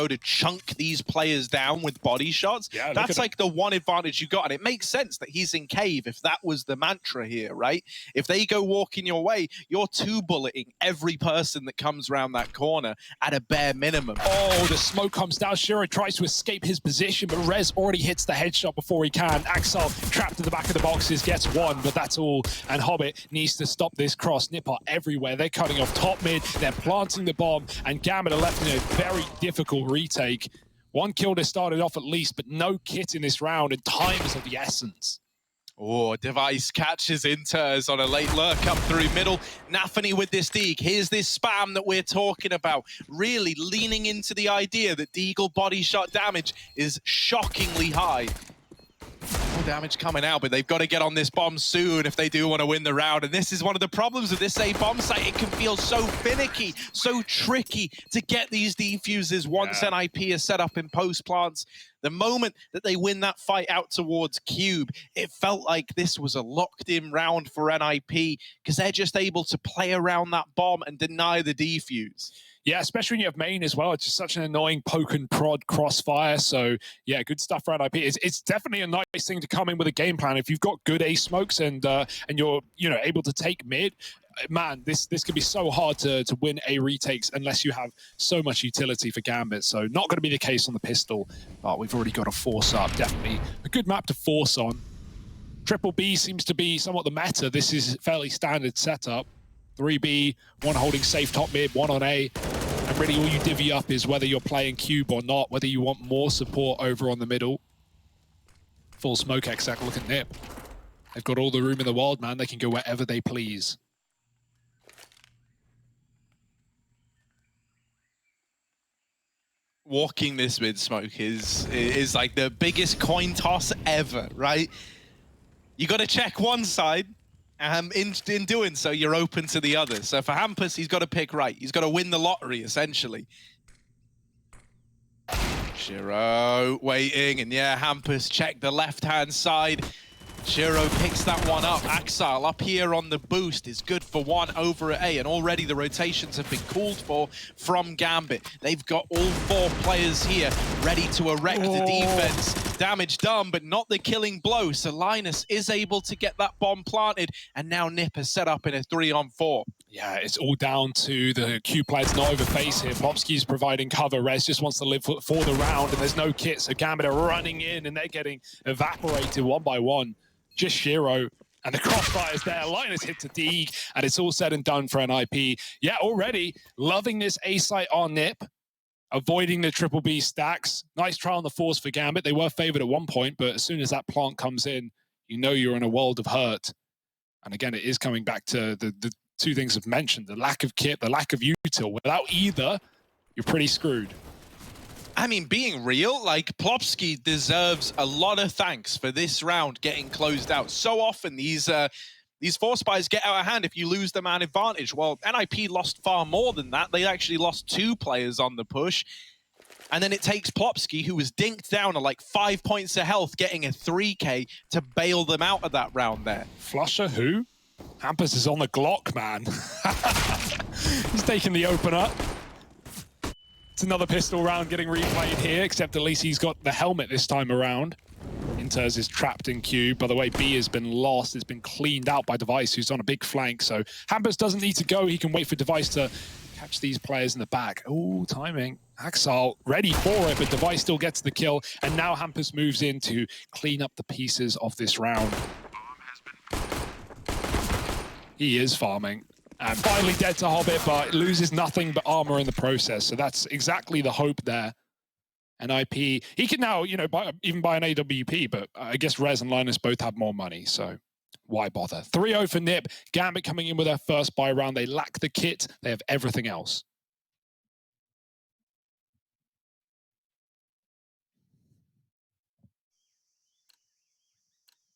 to chunk these players down with body shots. Yeah, that's like the one advantage you got. And it makes sense that he's in cave if that was the mantra here, right? If they go walking your way, you're two-bulleting every person that comes around that corner at a bare minimum. Oh, the smoke comes down. Shiro tries to escape his position, but Rez already hits the headshot before he can. Axel trapped in the back of the boxes, gets one, but that's all. And Hobbit needs to stop this cross. NiP are everywhere. They're cutting off top mid. They're planting the bomb, and Gambit are left in a very difficult retake. One kill to start it off at least, but no kit in this round, and time is of the essence. Oh, Device catches Inters on a late lurk up through middle. Nafany with this Deeg. Here's this spam that we're talking about. Really leaning into the idea that Deagle body shot damage is shockingly high. More damage coming out, but they've got to get on this bomb soon if they do want to win the round. And this is one of the problems with this A bomb site. It can feel so finicky, so tricky to get these defuses once NiP is set up in post plants. The moment that they win that fight out towards Cube, it felt like this was a locked-in round for NiP because they're just able to play around that bomb and deny the defuse. Yeah, especially when you have main as well. It's just such an annoying poke and prod crossfire. So yeah, good stuff for NiP. It's definitely a nice thing to come in with a game plan. If you've got good A smokes and you're able to take mid, man, this could be so hard to win A retakes unless you have so much utility for Gambit. So not going to be the case on the pistol, but we've already got a force up. Definitely a good map to force on. Triple B seems to be somewhat the meta. This is fairly standard setup. 3B, one holding safe top mid, one on A. And really all you divvy up is whether you're playing Cube or not, whether you want more support over on the middle. Full smoke exec, look at NiP. They've got all the room in the world, man. They can go wherever they please. Walking this mid smoke is like the biggest coin toss ever, right? You got to check one side. In doing so, you're open to the other. So for Hampus, he's got to pick right. He's got to win the lottery, essentially. Shiro waiting, and yeah, Hampus checked the left-hand side. Shiro picks that one up. Axel up here on the boost is good for one over at A, and already the rotations have been called for from Gambit. They've got all four players here ready to erect the defense. Damage done, but not the killing blow. So Linus is able to get that bomb planted, and now NiP is set up in a 3-on-4. Yeah, it's all down to the Q players not over face here. Plopsky's providing cover. Rez just wants to live for the round, and there's no kit, so Gambit are running in, and they're getting evaporated one by one. Just Shiro, and the crossfire's there. Linus hits a Deeg, and it's all said and done for NiP. Yeah, already loving this A site on NiP, avoiding the triple B stacks. Nice try on the force for Gambit. They were favored at one point, but as soon as that plant comes in, you know you're in a world of hurt. And again, it is coming back to the two things I've mentioned, the lack of kit, the lack of util. Without either, you're pretty screwed. I mean, being real, like, Plopsky deserves a lot of thanks for this round getting closed out. So often these force buys get out of hand if you lose the man advantage. Well, NiP lost far more than that. They actually lost 2 players on the push. And then it takes Plopsky, who was dinked down to like 5 points of health, getting a 3K to bail them out of that round there. Flusher who? Hampus is on the Glock, man. He's taking the opener. It's another pistol round getting replayed here, except at least he's got the helmet this time around. Inters is trapped in Cube. By the way, B has been lost. It's been cleaned out by Device, who's on a big flank. So Hampus doesn't need to go. He can wait for Device to catch these players in the back. Oh, timing. Axel ready for it, but Device still gets the kill. And now Hampus moves in to clean up the pieces of this round. He is farming. And finally dead to Hobbit, but loses nothing but armor in the process. So that's exactly the hope there. NiP, he can now, even buy an AWP, but I guess Rez and Linus both have more money, so why bother? 3-0 for NiP. Gambit coming in with their first buy round. They lack the kit. They have everything else.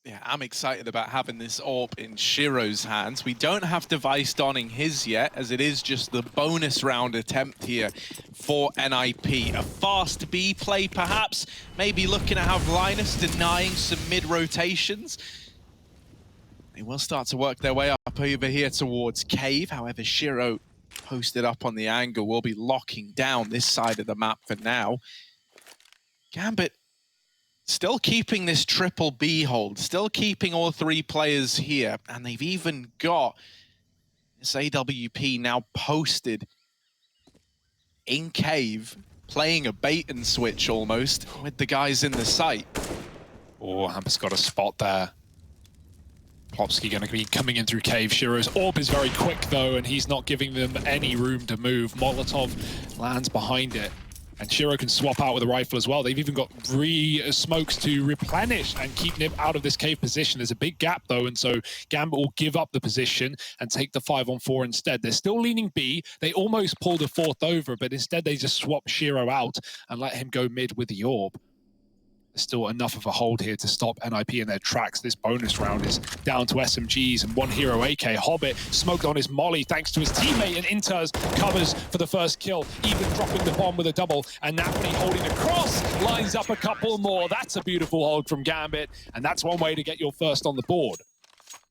Yeah, I'm excited about having this AWP in Shiro's hands. We don't have Device donning his yet, as it is just the bonus round attempt here for NiP. A fast B play, perhaps. Maybe looking to have Linus denying some mid-rotations. They will start to work their way up over here towards Cave. However, Shiro posted up on the angle. We'll be locking down this side of the map for now. Gambit still keeping this triple B hold, still keeping all three players here, and they've even got this AWP now posted in cave, playing a bait and switch almost with the guys in the site. Oh, Hampus got a spot there. Plopsky going to be coming in through cave. Shiro's orb is very quick though, and he's not giving them any room to move. Molotov lands behind it, and Shiro can swap out with a rifle as well. They've even got smokes to replenish and keep NiP out of this cave position. There's a big gap though, and so Gambit will give up the position and take the 5-on-4 instead. They're still leaning B. They almost pulled a fourth over, but instead they just swap Shiro out and let him go mid with the orb. There's still enough of a hold here to stop NiP in their tracks. This bonus round is down to SMGs and one hero AK. Hobbit smoked on his molly thanks to his teammate, and Inters covers for the first kill, even dropping the bomb with a double. And Nafany holding across, lines up a couple more. That's a beautiful hold from Gambit, and that's one way to get your first on the board.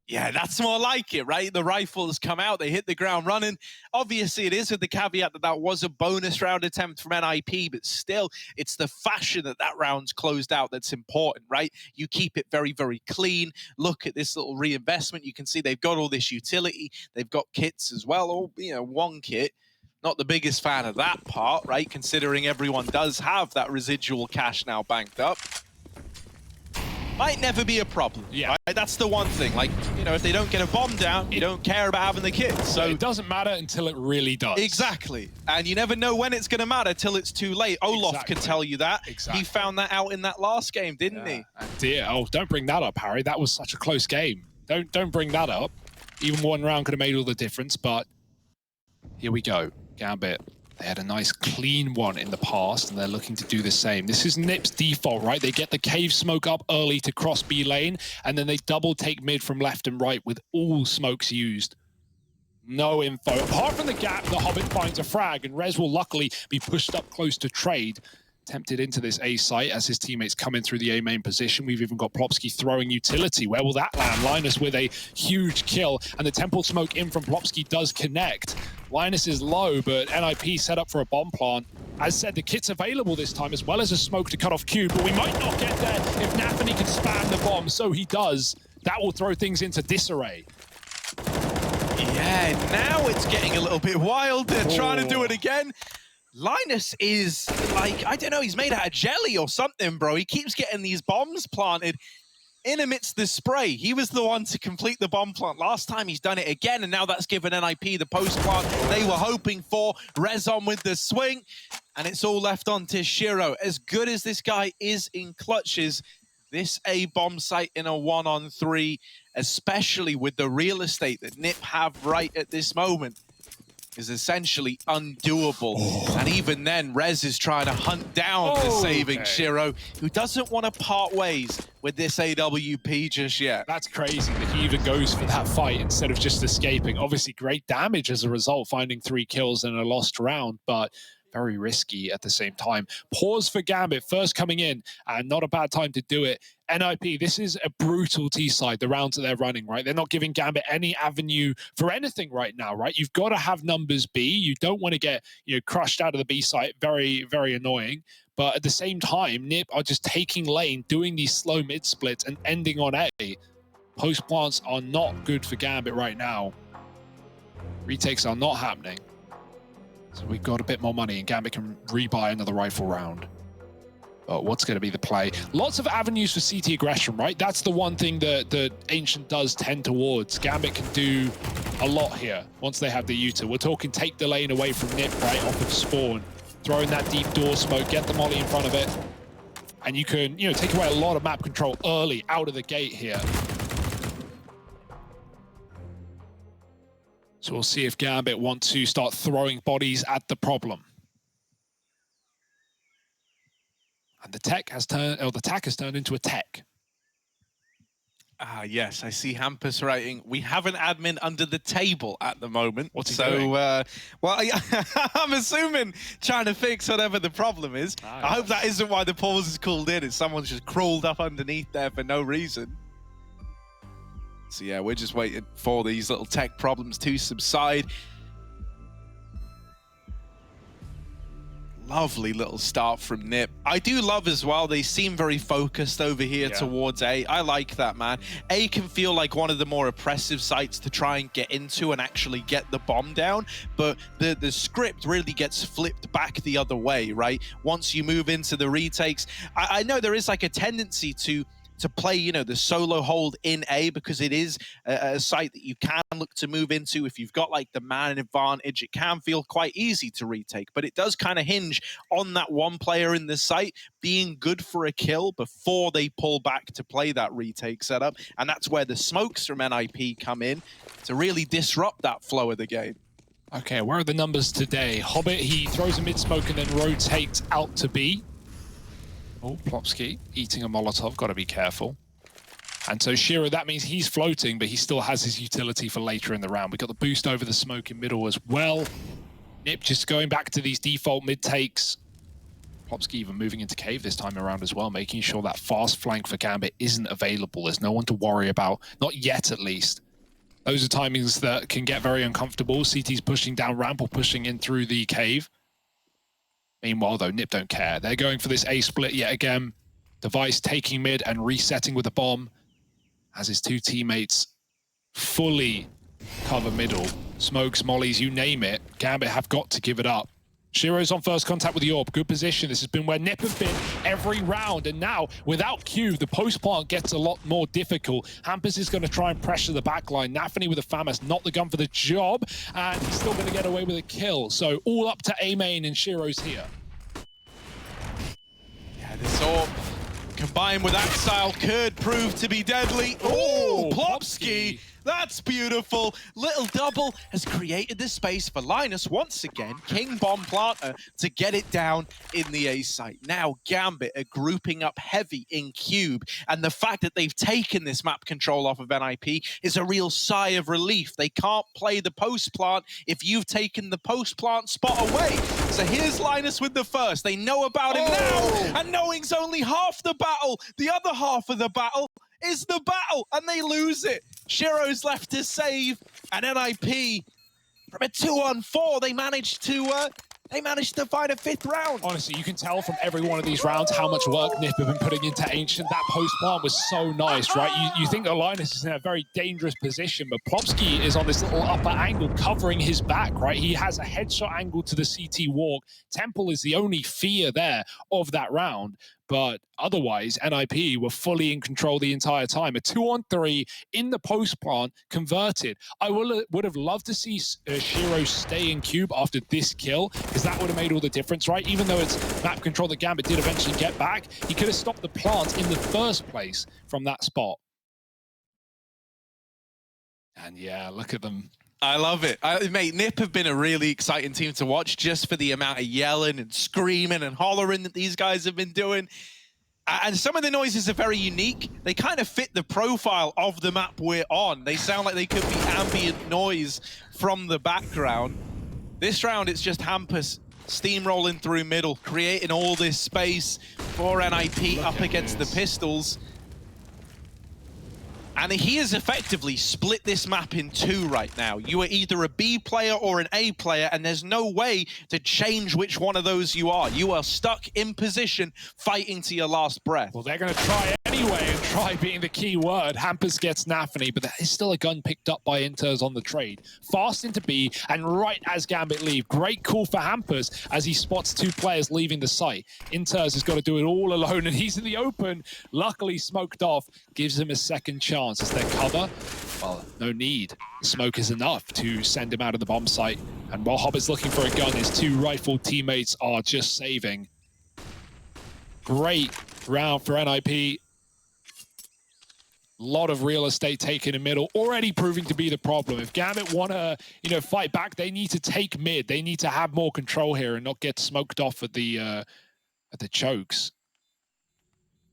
Yeah, that's more like it, right? The rifles come out, they hit the ground running. Obviously, it is with the caveat that that was a bonus round attempt from NiP, but still, it's the fashion that that round's closed out that's important, right? You keep it very, very clean. Look at this little reinvestment. You can see they've got all this utility. They've got kits as well, or, you know, one kit. Not the biggest fan of that part, right? Considering everyone does have that residual cash now banked up. Might never be a problem. Yeah, right? That's the one thing. Like, you know, if they don't get a bomb down, you don't care about having the kit. So it doesn't matter until it really does. Exactly. And you never know when it's going to matter till it's too late. Olaf can tell you that. Exactly. He found that out in that last game, didn't he? Dear, oh, don't bring that up, Harry. That was such a close game. Don't bring that up. Even one round could have made all the difference, but here we go. Gambit. They had a nice clean one in the past, and they're looking to do the same. This is NiP's default, right? They get the cave smoke up early to cross B lane, and then they double take mid from left and right with all smokes used. No info. Apart from the gap, the Hobbit finds a frag, and Rez will luckily be pushed up close to trade. Tempted into this A site as his teammates come in through the A main position. We've even got Plopsky throwing utility. Where will that land? Linus with a huge kill, and the temple smoke in from Plopsky does connect. Linus is low, but NiP set up for a bomb plant. As said, the kit's available this time, as well as a smoke to cut off Cube, but we might not get there if Nafany can spam the bomb, so he does. That will throw things into disarray. Yeah, now it's getting a little bit wild. They're trying to do it again. Linus is like, I don't know, he's made out of jelly or something, bro. He keeps getting these bombs planted in amidst the spray. He was the one to complete the bomb plant last time. He's done it again, and now that's given NiP the post plant they were hoping for. Rez on with the swing, and it's all left on to Shiro. As good as this guy is in clutches, this A bomb site in a 1-on-3, especially with the real estate that NiP have right at this moment, is essentially undoable. And even then, Rez is trying to hunt down the saving Shiro, who doesn't want to part ways with this AWP just yet. That's crazy that he even goes for that fight instead of just escaping. Obviously, great damage as a result, finding 3 kills in a lost round, but very risky at the same time. Pause for Gambit, first coming in, and not a bad time to do it. NiP, this is a brutal T-side, the rounds that they're running, right? They're not giving Gambit any avenue for anything right now, right? You've got to have numbers B. You don't want to get, you know, crushed out of the B site. Very, very annoying. But at the same time, NiP are just taking lane, doing these slow mid splits and ending on A. Post plants are not good for Gambit right now. Retakes are not happening. So we've got a bit more money, and Gambit can rebuy another rifle round. But what's going to be the play? Lots of avenues for CT aggression, right? That's the one thing that Ancient does tend towards. Gambit can do a lot here once they have the Uta. We're talking take the lane away from NiP, right, off of spawn. Throw in that deep door smoke, get the molly in front of it. And you can, you know, take away a lot of map control early out of the gate here. So we'll see if Gambit want to start throwing bodies at the problem. And the tech has turned, or the tack has turned into a tech. Ah, yes, I see Hampus writing, we have an admin under the table at the moment. What's he doing? Well, I'm assuming trying to fix whatever the problem is. I hope that isn't why the pause is called in, is someone's just crawled up underneath there for no reason. So yeah, we're just waiting for these little tech problems to subside. Lovely little start from NiP. I do love as well, they seem very focused over here towards A. I like that, man. A can feel like one of the more oppressive sites to try and get into and actually get the bomb down, but the script really gets flipped back the other way, right? Once you move into the retakes, I know there is like a tendency to play, you know, the solo hold in A because it is a site that you can look to move into. If you've got like the man advantage, it can feel quite easy to retake, but it does kind of hinge on that one player in the site being good for a kill before they pull back to play that retake setup. And that's where the smokes from NiP come in to really disrupt that flow of the game. Okay, where are the numbers today? Hobbit, he throws a mid smoke and then rotates out to B. Oh, Plopsky eating a Molotov, got to be careful. And so Shiro, that means he's floating, but he still has his utility for later in the round. We got the boost over the smoke in middle as well. NiP just going back to these default mid takes. Plopsky even moving into cave this time around as well, making sure that fast flank for Gambit isn't available. There's no one to worry about, not yet at least. Those are timings that can get very uncomfortable. CT's pushing down ramp or pushing in through the cave. Meanwhile, though, NiP don't care. They're going for this A split yet again. Device taking mid and resetting with a bomb as his two teammates fully cover middle. Smokes, mollies, you name it. Gambit have got to give it up. Shiro's on first contact with the AWP. Good position. This has been where NiP have been every round. And now, without Q, the post plant gets a lot more difficult. Hampus is going to try and pressure the backline. Nafany with a FAMAS, not the gun for the job. And he's still going to get away with a kill. So all up to A main and Shiro's here. Yeah, this AWP combined with Axile could prove to be deadly. Oh, Plopsky. That's beautiful. Little double has created the space for Linus once again, King Bomb Planter, to get it down in the A site. Now Gambit are grouping up heavy in Cube, and the fact that they've taken this map control off of NiP is a real sigh of relief. They can't play the post plant if you've taken the post plant spot away. So here's Linus with the first. They know about him now, and knowing's only half the battle. The other half of the battle is the battle, and they lose it. Shiro's left to save, and NiP, from a 2-on-4, they managed to find a fifth round. Honestly, you can tell from every one of these rounds how much work NiP have been putting into Ancient. That post plant was so nice, right? You think that Linus is in a very dangerous position, but Plopsky is on this little upper angle covering his back, right? He has a headshot angle to the CT walk. Temple is the only fear there of that round. But otherwise, NiP were fully in control the entire time. A 2-on-3 in the post plant, converted. I would have loved to see Shiro stay in Cube after this kill, because that would have made all the difference, right? Even though it's map control that Gambit did eventually get back, he could have stopped the plant in the first place from that spot. And yeah, look at them. I love it. Mate, NiP have been a really exciting team to watch just for the amount of yelling and screaming and hollering that these guys have been doing. And some of the noises are very unique. They kind of fit the profile of the map we're on. They sound like they could be ambient noise from the background. This round, it's just Hampus steamrolling through middle, creating all this space for NiP up against the pistols. And he has effectively split this map in two right now. You are either a B player or an A player, and there's no way to change which one of those you are. You are stuck in position, fighting to your last breath. Well, they're going to try anyway, and try being the key word. Hampus gets Nafany, but that is still a gun picked up by Inters on the trade. Fast into B, and right as Gambit leave. Great call for Hampus as he spots two players leaving the site. Inters has got to do it all alone, and he's in the open. Luckily smoked off, gives him a second chance. As their cover, well, no need. The smoke is enough to send him out of the bomb site. And while Hobbit's looking for a gun, his two rifle teammates are just saving. Great round for NiP. Lot of real estate taken in middle, already proving to be the problem. If Gambit want to, fight back, they need to take mid. They need to have more control here and not get smoked off at the chokes.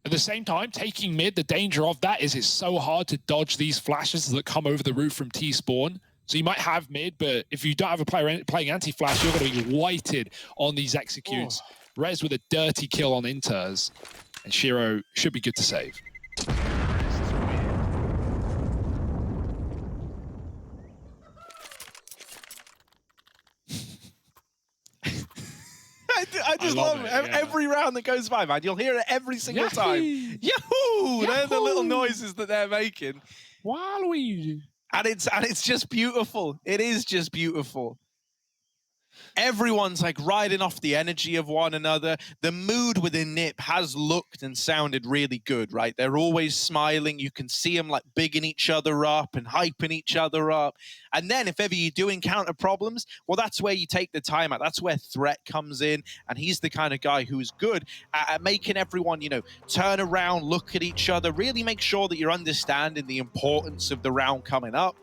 At the same time, taking mid, the danger of that is it's so hard to dodge these flashes that come over the roof from T-spawn. So you might have mid, but if you don't have a player playing anti-flash, you're going to be whited on these executes. Rez with a dirty kill on Inters, and Shiro should be good to save. I just love it. Every round that goes by, man, you'll hear it every single time. Yahoo! They're the little noises that they're making. Waluigi. And it's just beautiful. It is just beautiful. Everyone's like riding off the energy of one another. The mood within NiP has looked and sounded really good, right? They're always smiling. You can see them like bigging each other up and hyping each other up. And then if ever you do encounter problems, well, that's where you take the time out. That's where Threat comes in. And he's the kind of guy who's good at making everyone, you know, turn around, look at each other, really make sure that you're understanding the importance of the round coming up.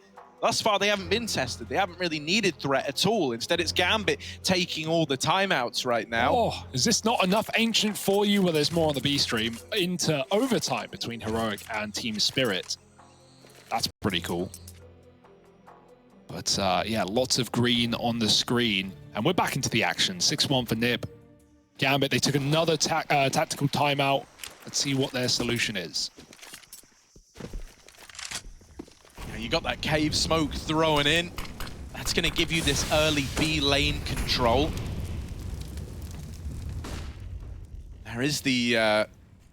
Thus far, they haven't been tested. They haven't really needed Threat at all. Instead, it's Gambit taking all the timeouts right now. Oh, is this not enough Ancient for you? Well, there's more on the B stream into overtime between Heroic and Team Spirit. That's pretty cool. But yeah, lots of green on the screen. And we're back into the action. 6-1 for NiP. Gambit, they took another tactical timeout. Let's see what their solution is. You got that cave smoke thrown in. That's going to give you this early B lane control. There is the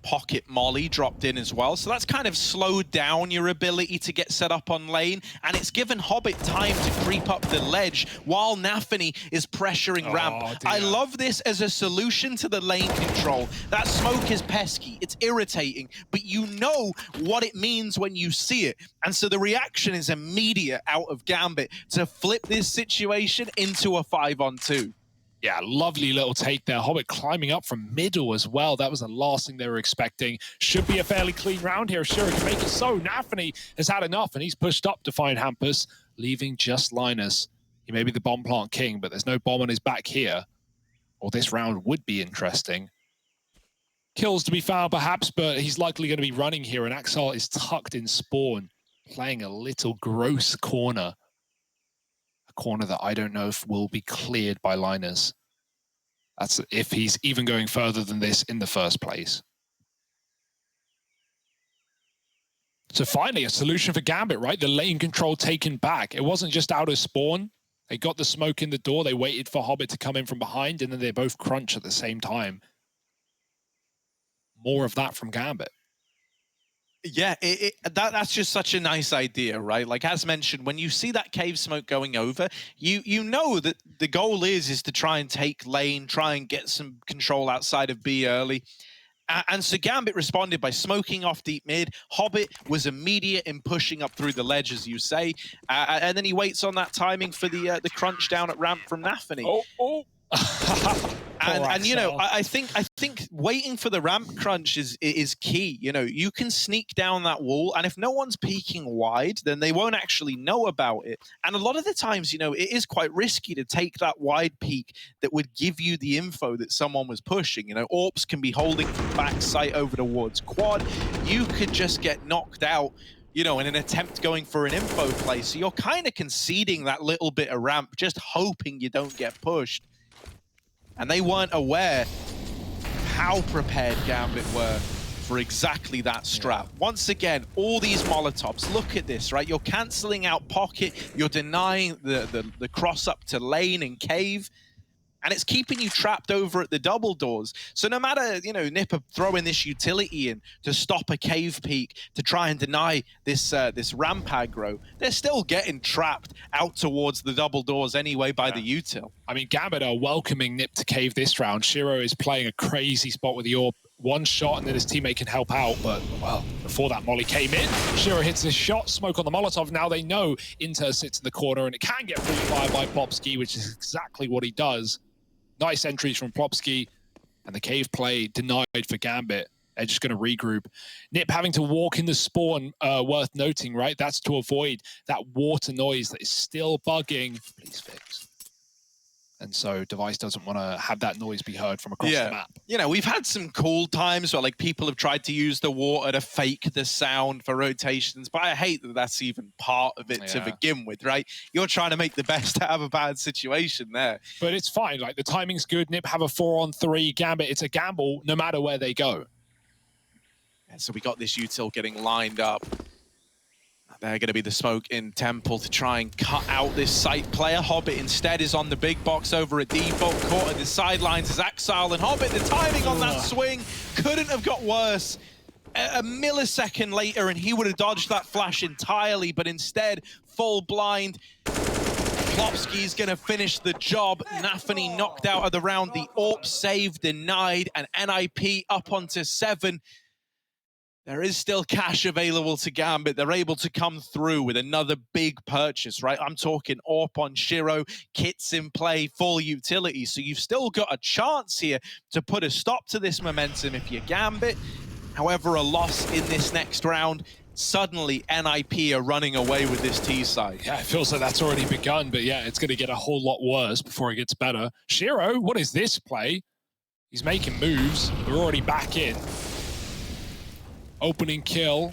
pocket molly dropped in as well. So that's kind of slowed down your ability to get set up on lane. And it's given Hobbit time to creep up the ledge while Nafany is pressuring ramp. Dear. I love this as a solution to the lane control. That smoke is pesky. It's irritating. But you know what it means when you see it. And so the reaction is immediate out of Gambit to flip this situation into a 5-on-2. Yeah, lovely little take there. Hobbit climbing up from middle as well. That was the last thing they were expecting. Should be a fairly clean round here. Shiro can make it so. Nafany has had enough, and he's pushed up to find Hampus, leaving just Linus. He may be the bomb plant king, but there's no bomb on his back here. Or this round would be interesting. Kills to be found, perhaps, but he's likely going to be running here, and Axel is tucked in spawn, playing a little gross corner. Corner that I don't know if will be cleared by Linus. That's if he's even going further than this in the first place. So finally, a solution for Gambit, right? The lane control taken back. It wasn't just out of spawn. They got the smoke in the door. They waited for Hobbit to come in from behind, and then they both crunch at the same time. More of that from Gambit. Yeah, that's just such a nice idea, right? Like, as mentioned, when you see that cave smoke going over, you know that the goal is to try and take lane, try and get some control outside of B early. And so Gambit responded by smoking off deep mid. Hobbit was immediate in pushing up through the ledge, as you say. And then he waits on that timing for the crunch down at ramp from Nafany. And you know, I think waiting for the ramp crunch is key. You know, you can sneak down that wall, and if no one's peeking wide, then they won't actually know about it. And a lot of the times, you know, it is quite risky to take that wide peek that would give you the info that someone was pushing. You know, AWPs can be holding from back sight over towards quad. You could just get knocked out, you know, in an attempt going for an info play. So you're kind of conceding that little bit of ramp, just hoping you don't get pushed. And they weren't aware how prepared Gambit were for exactly that strap. Once again, all these Molotovs, look at this, right? You're cancelling out pocket, you're denying the cross up to lane and cave, and it's keeping you trapped over at the double doors. So no matter, you know, NiP are throwing this utility in to stop a cave peek, to try and deny this ramp aggro, they're still getting trapped out towards the double doors anyway by the util. I mean, Gambit are welcoming NiP to cave this round. Shiro is playing a crazy spot with the AWP. One shot and then his teammate can help out, but, well, before that molly came in, Shiro hits his shot, smoke on the Molotov. Now they know Inter sits in the corner, and it can get free fire by Plopsky, which is exactly what he does. Nice entries from Plopsky, and the cave play denied for Gambit. They're just going to regroup. NiP having to walk in the spawn, worth noting, right? That's to avoid that water noise that is still bugging. Please fix. And so Device doesn't want to have that noise be heard from across the map. You know, we've had some cool times where like people have tried to use the water to fake the sound for rotations, but I hate that that's even part of it to begin with, right? You're trying to make the best out of a bad situation there. But it's fine. Like, the timing's good. NiP have a 4-on-3. Gambit, it's a gamble no matter where they go. And so we got this util getting lined up. They're going to be the smoke in Temple to try and cut out this site player. Hobbit instead is on the big box over at default. Caught at the sidelines is Axile, and Hobbit, the timing on that swing couldn't have got worse. A millisecond later and he would have dodged that flash entirely, but instead, full blind. Plopski's going to finish the job. Nafany knocked out of the round. The AWP save denied, and NiP up onto 7. There is still cash available to Gambit. They're able to come through with another big purchase, right? I'm talking AWP on Shiro, kits in play, full utility. So you've still got a chance here to put a stop to this momentum if you're Gambit. However, a loss in this next round, suddenly NiP are running away with this T side. Yeah, it feels like that's already begun, but yeah, it's going to get a whole lot worse before it gets better. Shiro, what is this play? He's making moves. They're already back in. Opening kill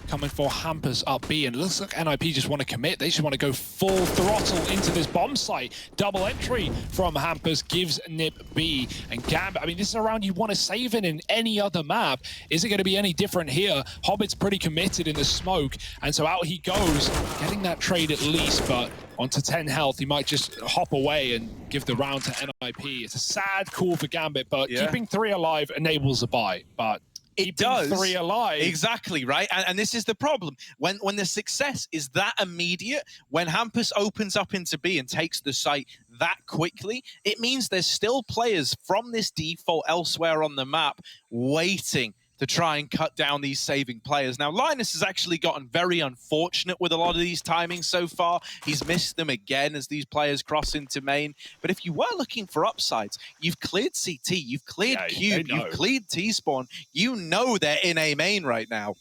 coming for Hampus up B, and it looks like NiP just want to commit. They just want to go full throttle into this bomb site. Double entry from Hampus gives NiP B, and Gambit, I mean, this is a round you want to save in any other map. Is it going to be any different here? Hobbit's pretty committed in the smoke, and so out he goes, getting that trade at least, but onto 10 health, he might just hop away and give the round to NiP. It's a sad call for Gambit, but keeping 3 alive enables a buy, but it does. 3 alive. Exactly, right? And this is the problem. When the success is that immediate, when Hampus opens up into B and takes the site that quickly, it means there's still players from this default elsewhere on the map waiting to try and cut down these saving players. Now, Linus has actually gotten very unfortunate with a lot of these timings so far. He's missed them again as these players cross into main. But if you were looking for upsides, you've cleared CT, you've cleared Cube, you've cleared T-Spawn. You know they're in a main right now.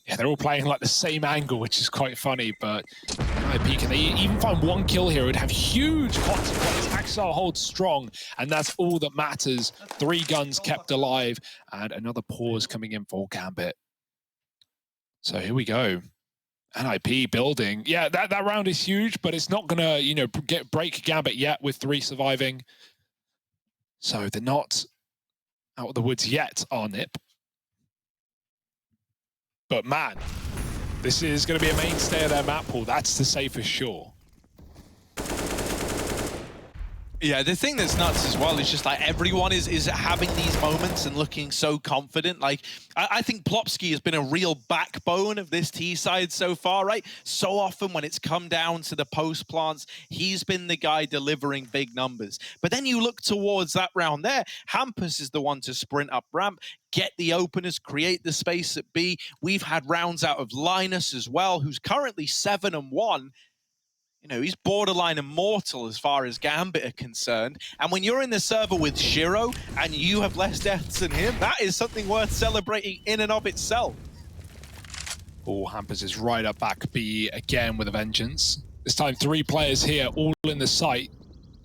Yeah, they're all playing like the same angle, which is quite funny, but NiP, can they even find 1 kill here? It would have huge consequence. Axel holds strong, and that's all that matters. 3 guns kept alive, and another pause coming in for Gambit. So here we go. NiP building. Yeah, that round is huge, but it's not gonna, you know, break Gambit yet with 3 surviving. So they're not out of the woods yet, are NiP. But man, this is going to be a mainstay of their map pool. That's to say for sure. Yeah, the thing that's nuts as well is just like everyone is having these moments and looking so confident. Like, I think Plopski has been a real backbone of this T side so far, right? So often when it's come down to the post plants, he's been the guy delivering big numbers. But then you look towards that round there, Hampus is the one to sprint up ramp, get the openers, create the space at B. We've had rounds out of Linus as well, who's currently 7-1. You know, he's borderline immortal as far as Gambit are concerned. And when you're in the server with Shiro and you have less deaths than him, that is something worth celebrating in and of itself. Oh, Hampus is right up back B again with a vengeance. This time 3 players here, all in the site.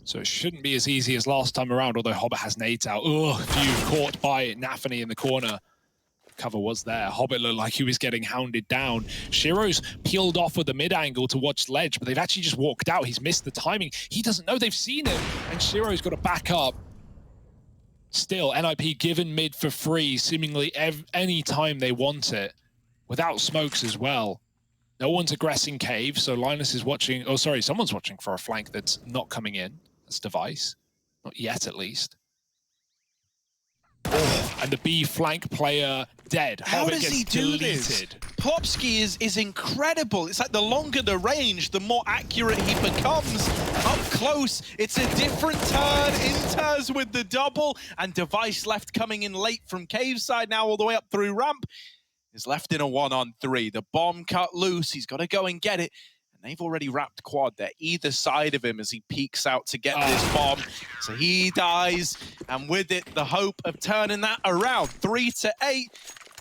So it shouldn't be as easy as last time around, although Hobbit has nades out. Ugh, few caught by Nafany in the corner. Cover was there. Hobbit looked like he was getting hounded down. Shiro's peeled off with the mid angle to watch ledge, but they've actually just walked out. He's missed the timing. He doesn't know they've seen him, and Shiro's got to back up. Still, NiP given mid for free, seemingly any time they want it, without smokes as well. No one's aggressing cave, so Linus is watching. Oh, sorry, someone's watching for a flank that's not coming in. That's Device. Not yet, at least. Oh, and the B flank player dead. How Hobbit does gets he do deleted. this? Plopski is incredible. It's like the longer the range, the more accurate he becomes. Up close, it's a different turn. Inters with the double, and Device left coming in late from cave side now all the way up through ramp. Is left in a 1-on-3. The bomb cut loose. He's got to go and get it. And they've already wrapped quad there, either side of him as he peeks out to get this bomb. So he dies, and with it, the hope of turning that around. 3-8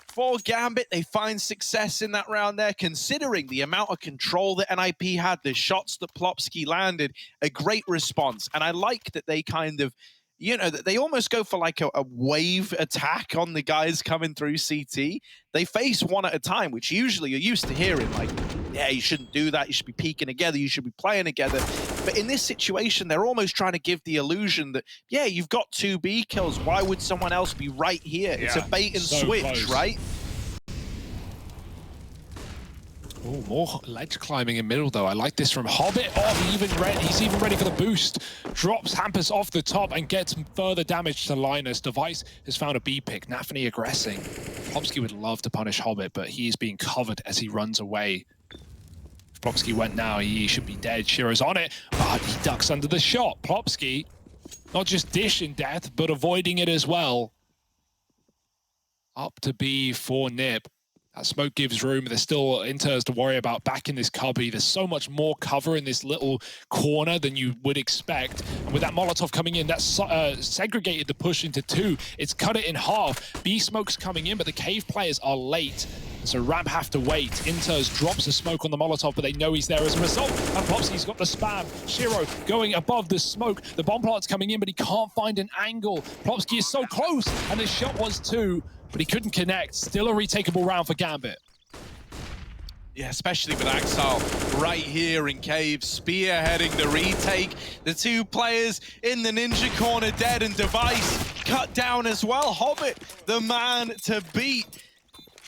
for Gambit. They find success in that round there, considering the amount of control that NiP had, the shots that Plopski landed, a great response. And I like that they kind of, you know, they almost go for like a wave attack on the guys coming through CT. They face one at a time, which usually you're used to hearing, like, yeah, you shouldn't do that. You should be peeking together. You should be playing together. But in this situation, they're almost trying to give the illusion that, yeah, you've got 2 B kills. Why would someone else be right here? Yeah, it's a bait and switch, close. Right? Oh, more ledge climbing in middle, though. I like this from Hobbit. Oh, he's even ready for the boost. Drops Hampus off the top and gets further damage to Linus. Device has found a B pick. Nafany aggressing. Plopsky would love to punish Hobbit, but he is being covered as he runs away. If Plopsky went now, he should be dead. Shiro's on it, but he ducks under the shot. Plopsky, not just dishing death, but avoiding it as well. Up to B for NiP. That smoke gives room. There's still inters to worry about back in this cubby. There's so much more cover in this little corner than you would expect. And with that Molotov coming in, that's segregated the push into two. It's cut it in half. B smoke's coming in, but the cave players are late. So Ramp have to wait. Inters drops a smoke on the Molotov, but they know he's there as a result. And Plopsky's got the spam. Shiro going above the smoke. The bomb plant's coming in, but he can't find an angle. Plopsky is so close, and his shot was two, but he couldn't connect. Still a retakeable round for Gambit. Yeah, especially with Axel right here in Cave, spearheading the retake. The two players in the ninja corner dead, and Device cut down as well. Hobbit, the man to beat.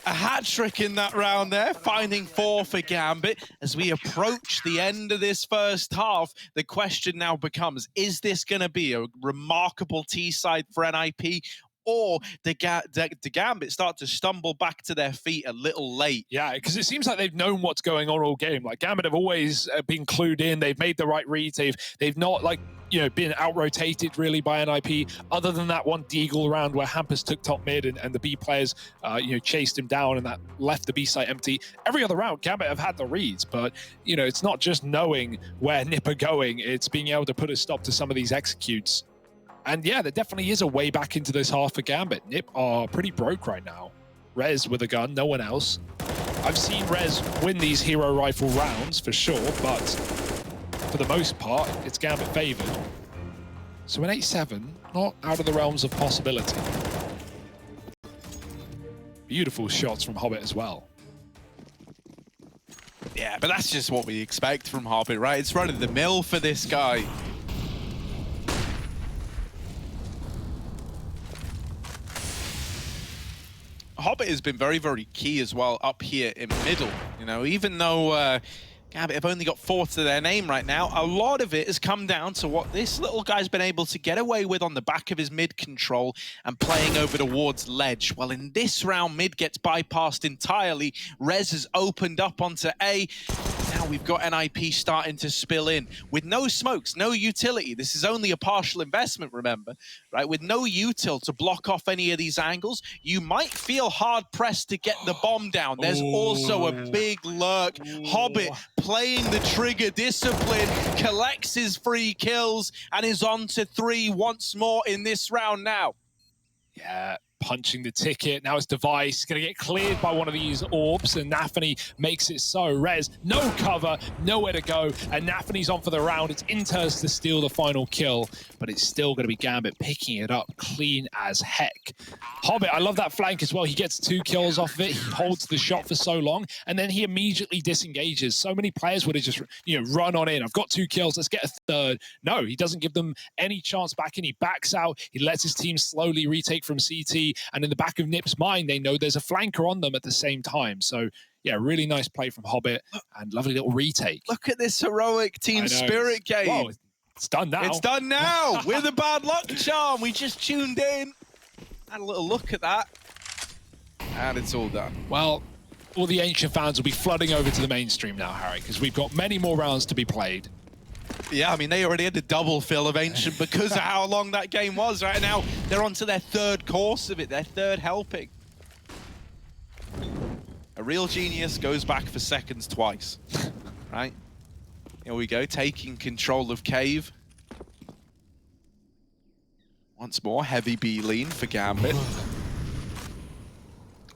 A hat-trick in that round there, finding 4 for Gambit. As we approach the end of this first half, the question now becomes, is this going to be a remarkable T-side for NiP? Or the Gambit start to stumble back to their feet a little late? Yeah, because it seems like they've known what's going on all game. Like, Gambit have always been clued in. They've made the right reads. They've not, like, you know, been out-rotated really by NiP, other than that one Deagle round where Hampus took top mid and the B players, you know, chased him down and that left the B site empty. Every other round, Gambit have had the reads, but, you know, it's not just knowing where NiP are going. It's being able to put a stop to some of these executes. And yeah, there definitely is a way back into this half for Gambit. NiP are pretty broke right now. Rez with a gun, no one else. I've seen Rez win these hero rifle rounds for sure, but for the most part, it's Gambit favored. So an 8-7, not out of the realms of possibility. Beautiful shots from Hobbit as well. Yeah, but that's just what we expect from Hobbit, right? It's run of the mill for this guy. Hobbit has been very, very key as well up here in middle. You know, even though Gambit have only got 4 to their name right now, a lot of it has come down to what this little guy's been able to get away with on the back of his mid control and playing over towards ledge. Well, in this round, mid gets bypassed entirely. Rez has opened up onto A. Now we've got NiP starting to spill in. With no smokes, no utility. This is only a partial investment, remember, right? With no util to block off any of these angles, you might feel hard-pressed to get the bomb down. There's also a big lurk. Hobbit playing the trigger discipline, collects his 3 kills, and is on to 3 once more in this round now. Yeah, punching the ticket. Now it's Device going to get cleared by one of these orbs, and Nafany makes it so. Rez, no cover, nowhere to go, and Nafany's on for the round. It's Inters to steal the final kill, but it's still going to be Gambit picking it up clean as heck. Hobbit, I love that flank as well. He gets 2 kills off of it. He holds the shot for so long, and then he immediately disengages. So many players would have just, you know, run on in. I've got 2 kills, let's get a third. No, he doesn't give them any chance back, and he backs out. He lets his team slowly retake from CT, and in the back of NiP's mind, they know there's a flanker on them at the same time. So, yeah, really nice play from Hobbit and lovely little retake. Look at this heroic team spirit game. Well, it's done now. It's done now with a bad luck charm. We just tuned in, had a little look at that, and it's all done. Well, all the Ancient fans will be flooding over to the mainstream now, Harry, because we've got many more rounds to be played. Yeah, I mean, they already had a double fill of Ancient because of how long that game was. Right now, they're on to their 3rd course of it, their 3rd helping. A real genius goes back for seconds twice, right? Here we go, taking control of Cave. Once more, heavy B lean for Gambit.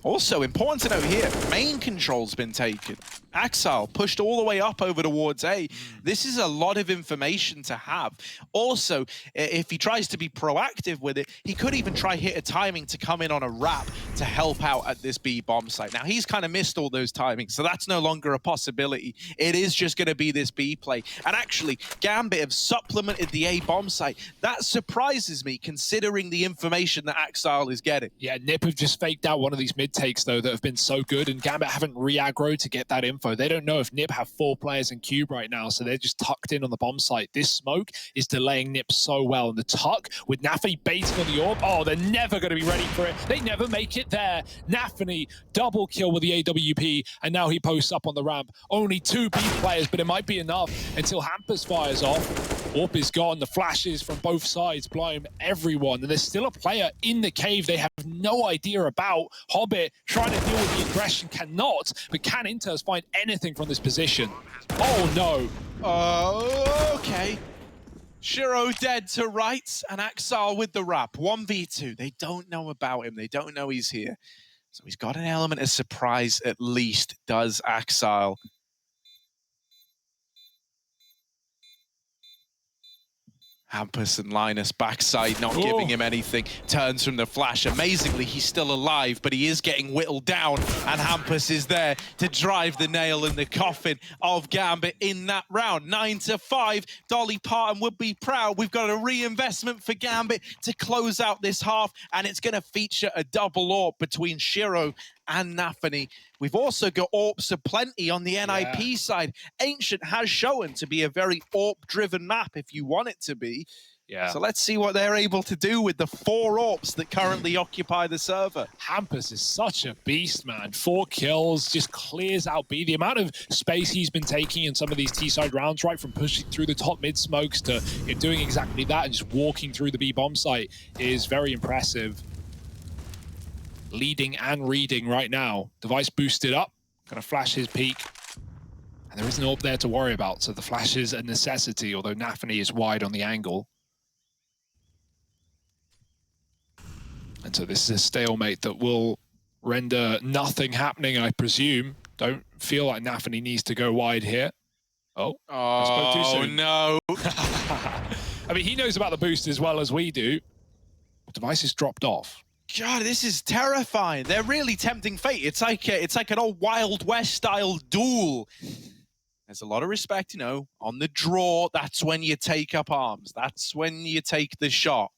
Also, important to note here, main control's been taken. Axel pushed all the way up over towards A. This is a lot of information to have. Also, if he tries to be proactive with it, he could even try hit a timing to come in on a wrap to help out at this B bomb site. Now, he's kind of missed all those timings, so that's no longer a possibility. It is just going to be this B play. And actually, Gambit have supplemented the A bomb site. That surprises me, considering the information that Axel is getting. Yeah, NiP have just faked out one of these mid mid takes, though, that have been so good, and Gambit haven't re-aggroed to get that info. They don't know if NiP have 4 players in cube right now, so they're just tucked in on the bomb site. This smoke is delaying NiP so well, and the tuck with Nafany baiting on the orb, oh, they're never going to be ready for it. They never make it there. Nafany, double kill with the AWP, and now he posts up on the ramp. Only 2 B players, but it might be enough until Hampus fires off. Orb is gone. The flashes from both sides blind everyone, and there's still a player in the cave they have no idea about. Hobbit trying to deal with the aggression, cannot, but can Inters find anything from this position? Oh no. Oh, okay. Shiro dead to right, and Axal with the wrap. 1v2. They don't know about him. They don't know he's here. So he's got an element of surprise at least, does Axal. Hampus and Linus backside, not giving him anything. Turns from the flash. Amazingly, he's still alive, but he is getting whittled down. And Hampus is there to drive the nail in the coffin of Gambit in that round. 9-5. Dolly Parton would be proud. We've got a reinvestment for Gambit to close out this half, and it's going to feature a double AWP between Shiro and Nafany. We've also got AWPs aplenty on the NiP side. Ancient has shown to be a very AWP-driven map if you want it to be. So let's see what they're able to do with the 4 AWPs that currently occupy the server. Hampus is such a beast, man. 4 kills, just clears out B. The amount of space he's been taking in some of these T-side rounds, right, from pushing through the top mid smokes to doing exactly that and just walking through the B bomb site is very impressive. Leading and reading right now. Device boosted up, gonna flash his peak. And there is an AWP there to worry about, so the flash is a necessity, although Nafany is wide on the angle. And so this is a stalemate that will render nothing happening, I presume. Don't feel like Nafany needs to go wide here. Oh, I spoke too soon. No. I mean, he knows about the boost as well as we do. Device is dropped off. God, this is terrifying. They're really tempting fate. It's like an old Wild West style duel. There's a lot of respect, you know, on the draw. That's when you take up arms. That's when you take the shot.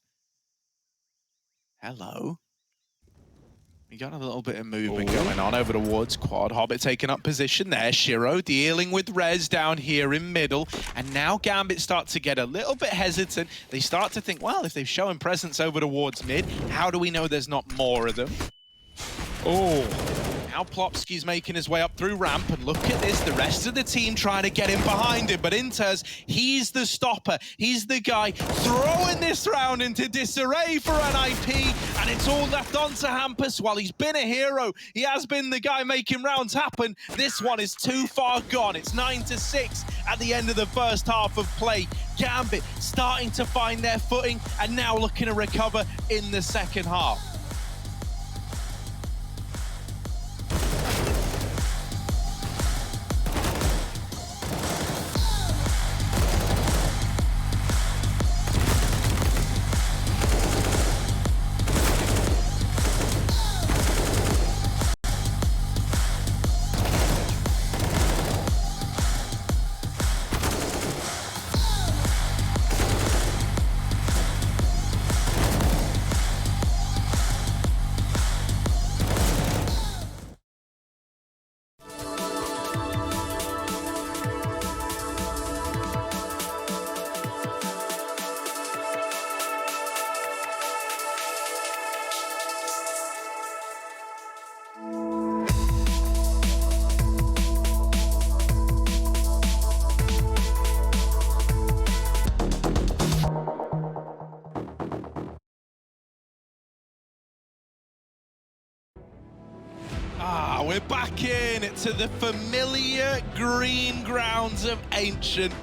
Hello. We got a little bit of movement going on over towards quad. Hobbit taking up position there. Shiro dealing with Rez down here in middle. And now Gambit start to get a little bit hesitant. They start to think, well, if they've shown presence over towards mid, how do we know there's not more of them? Oh. Now Plopsky's making his way up through ramp, and look at this, the rest of the team trying to get in behind him, but Inters, he's the stopper, he's the guy throwing this round into disarray for NiP, and it's all left on to Hampus. While he's been a hero, he has been the guy making rounds happen. This one is too far gone. It's 9-6 at the end of the first half of play. Gambit starting to find their footing, and now looking to recover in the second half. We're back in to the familiar green grounds of Ancient.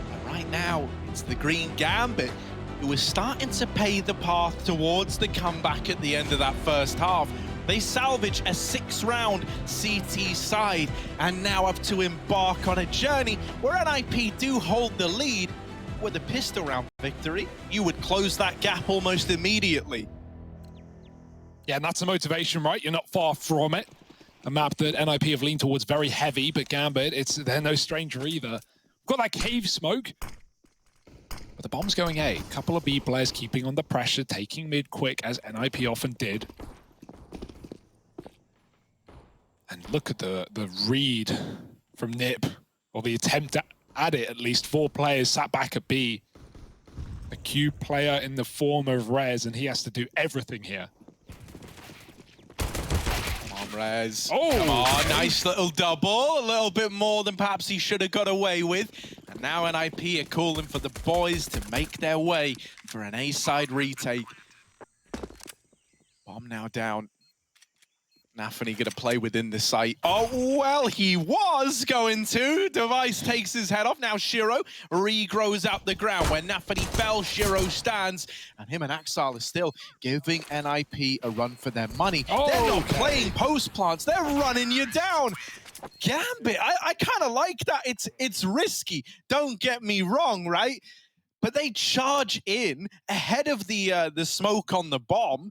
But right now, it's the Green Gambit who is starting to pay the path towards the comeback at the end of that first half. They salvage a 6-round CT side and now have to embark on a journey where NiP do hold the lead. With a pistol round victory, you would close that gap almost immediately. Yeah, and that's the motivation, right? You're not far from it. A map that NiP have leaned towards very heavy, but Gambit, they're no stranger either. We've got that cave smoke, but the bomb's going A. A couple of B players keeping on the pressure, taking mid quick, as NiP often did. And look at the read from NiP, or the attempt at it at least. 4 players sat back at B. A cube player in the form of Rez, and he has to do everything here. Come on, Rez. Oh! Come on, nice little double. A little bit more than perhaps he should have got away with. And now NiP are calling for the boys to make their way for an A-side retake. Bomb now down. Nafany gonna play within the site. Oh, well, he was going to. Device takes his head off. Now Shiro regrows out the ground. Where Nafany fell, Shiro stands. And him and Axal are still giving NiP a run for their money. Oh, they're not playing post plants. They're running you down. Gambit, I kind of like that. It's risky. Don't get me wrong, right? But they charge in ahead of the smoke on the bomb.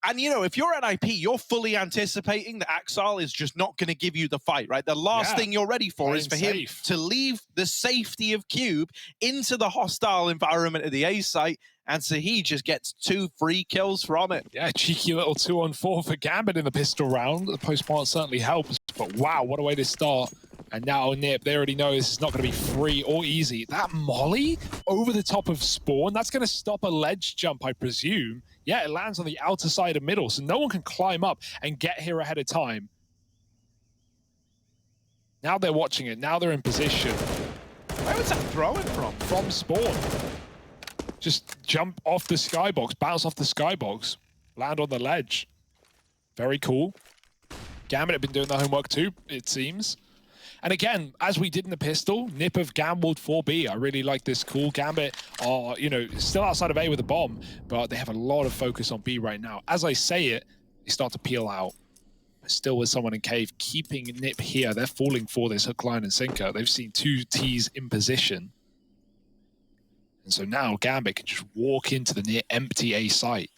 And, you know, if you're NiP, you're fully anticipating that Axal is just not going to give you the fight, right? The last thing you're ready for is for him to leave the safety of Cube into the hostile environment of the A site, and so he just gets 2 free kills from it. Yeah, cheeky little 2-on-4 for Gambit in the pistol round. The post-plant certainly helps, but wow, what a way to start. And now NiP, they already know this is not going to be free or easy. That molly over the top of Spawn, that's going to stop a ledge jump, I presume. Yeah, it lands on the outer side of middle, so no one can climb up and get here ahead of time. Now they're watching it. Now they're in position. Where was that throwing from? From Spawn. Just jump off the skybox, bounce off the skybox, land on the ledge. Very cool. Gambit have been doing their homework too, it seems. And again, as we did in the pistol, NiP have gambled for B. I really like this call. Gambit are, you know, still outside of A with a bomb, but they have a lot of focus on B right now. As I say it, they start to peel out. Still with someone in cave, keeping NiP here. They're falling for this hook, line, and sinker. They've seen 2 Ts in position. And so now Gambit can just walk into the near empty A site.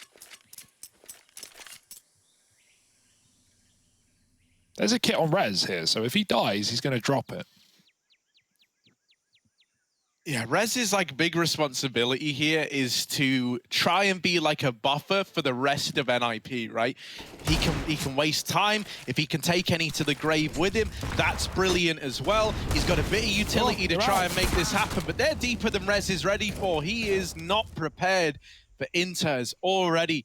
There's a kit on Rez here, so if he dies, he's going to drop it. Yeah, Rez's like big responsibility here is to try and be like a buffer for the rest of NiP, right? He can waste time. If he can take any to the grave with him, that's brilliant as well. He's got a bit of utility to try and make this happen, but they're deeper than Rez is ready for. He is not prepared for Inters already